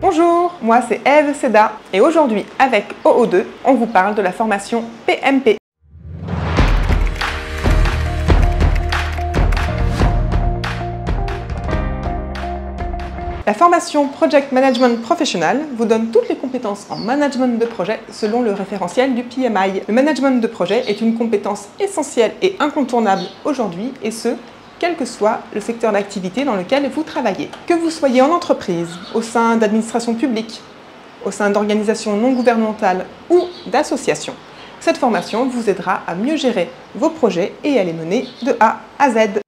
Bonjour, moi c'est Eve Seda et aujourd'hui avec OO2, on vous parle de la formation PMP. La formation Project Management Professional vous donne toutes les compétences en management de projet selon le référentiel du PMI. Le management de projet est une compétence essentielle et incontournable aujourd'hui et ce, quel que soit le secteur d'activité dans lequel vous travaillez. Que vous soyez en entreprise, au sein d'administrations publiques, au sein d'organisations non gouvernementales ou d'associations, cette formation vous aidera à mieux gérer vos projets et à les mener de A à Z.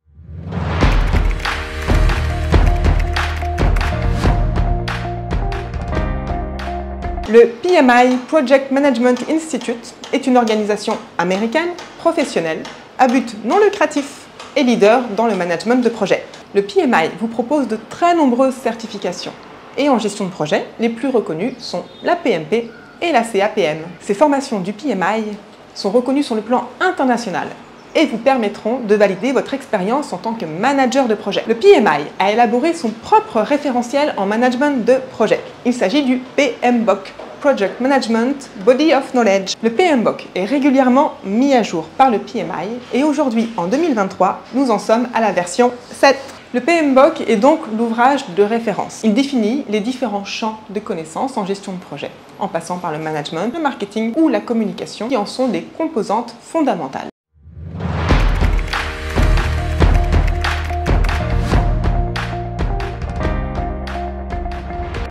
Le PMI Project Management Institute est une organisation américaine, professionnelle, à but non lucratif et leader dans le management de projet. Le PMI vous propose de très nombreuses certifications et en gestion de projet, les plus reconnues sont la PMP et la CAPM. Ces formations du PMI sont reconnues sur le plan international et vous permettront de valider votre expérience en tant que manager de projet. Le PMI a élaboré son propre référentiel en management de projet. Il s'agit du PMBOK, Project Management Body of Knowledge. Le PMBOK est régulièrement mis à jour par le PMI et aujourd'hui, en 2023, nous en sommes à la version 7. Le PMBOK est donc l'ouvrage de référence. Il définit les différents champs de connaissances en gestion de projet, en passant par le management, le marketing ou la communication, qui en sont des composantes fondamentales.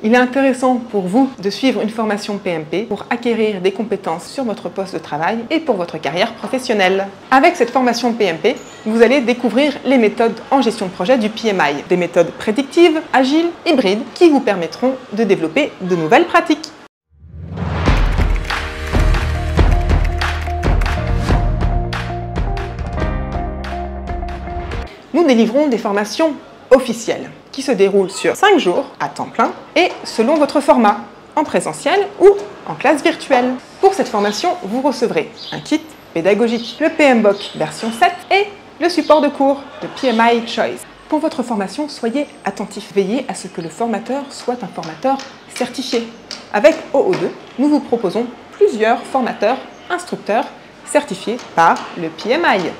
Il est intéressant pour vous de suivre une formation PMP pour acquérir des compétences sur votre poste de travail et pour votre carrière professionnelle. Avec cette formation PMP, vous allez découvrir les méthodes en gestion de projet du PMI, des méthodes prédictives, agiles, hybrides, qui vous permettront de développer de nouvelles pratiques. Nous délivrons des formations officielles qui se déroulent sur 5 jours à temps plein et selon votre format, en présentiel ou en classe virtuelle. Pour cette formation, vous recevrez un kit pédagogique, le PMBOK version 7 et le support de cours, le PMI Choice. Pour votre formation, soyez attentifs. Veillez à ce que le formateur soit un formateur certifié. Avec OO2, nous vous proposons plusieurs formateurs, instructeurs certifiés par le PMI.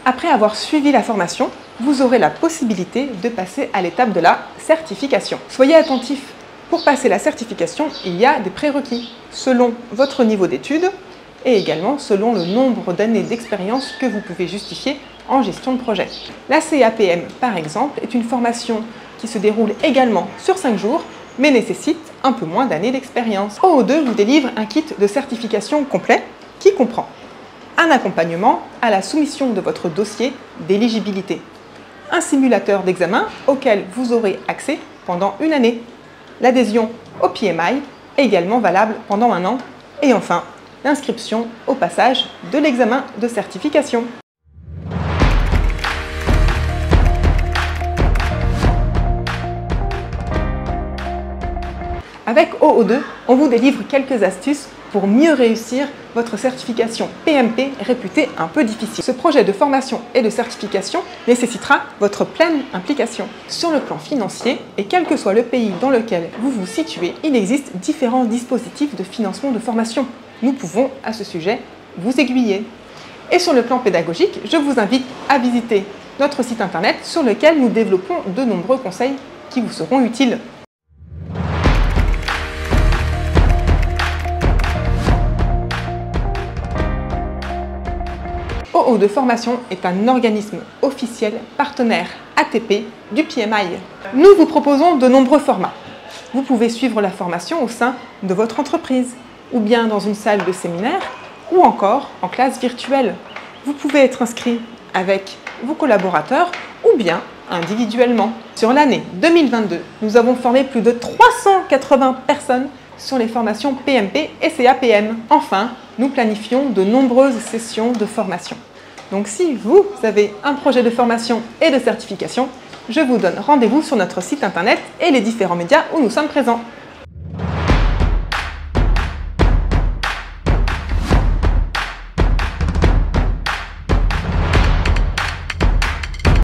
Après avoir suivi la formation, vous aurez la possibilité de passer à l'étape de la certification. Soyez attentifs, pour passer la certification, il y a des prérequis selon votre niveau d'études et également selon le nombre d'années d'expérience que vous pouvez justifier en gestion de projet. La CAPM, par exemple, est une formation qui se déroule également sur 5 jours, mais nécessite un peu moins d'années d'expérience. OO2 vous délivre un kit de certification complet qui comprend un accompagnement à la soumission de votre dossier d'éligibilité, un simulateur d'examen auquel vous aurez accès pendant une année, l'adhésion au PMI également valable pendant 1 an et enfin l'inscription au passage de l'examen de certification. Avec OO2, on vous délivre quelques astuces pour mieux réussir votre certification PMP réputée un peu difficile. Ce projet de formation et de certification nécessitera votre pleine implication. Sur le plan financier, et quel que soit le pays dans lequel vous vous situez, il existe différents dispositifs de financement de formation. Nous pouvons, à ce sujet, vous aiguiller. Et sur le plan pédagogique, je vous invite à visiter notre site internet sur lequel nous développons de nombreux conseils qui vous seront utiles. OO2 Formation est un organisme officiel partenaire ATP du PMI. Nous vous proposons de nombreux formats. Vous pouvez suivre la formation au sein de votre entreprise, ou bien dans une salle de séminaire, ou encore en classe virtuelle. Vous pouvez être inscrit avec vos collaborateurs ou bien individuellement. Sur l'année 2022, nous avons formé plus de 380 personnes sur les formations PMP et CAPM. Enfin, nous planifions de nombreuses sessions de formation. Donc si vous avez un projet de formation et de certification, je vous donne rendez-vous sur notre site internet et les différents médias où nous sommes présents.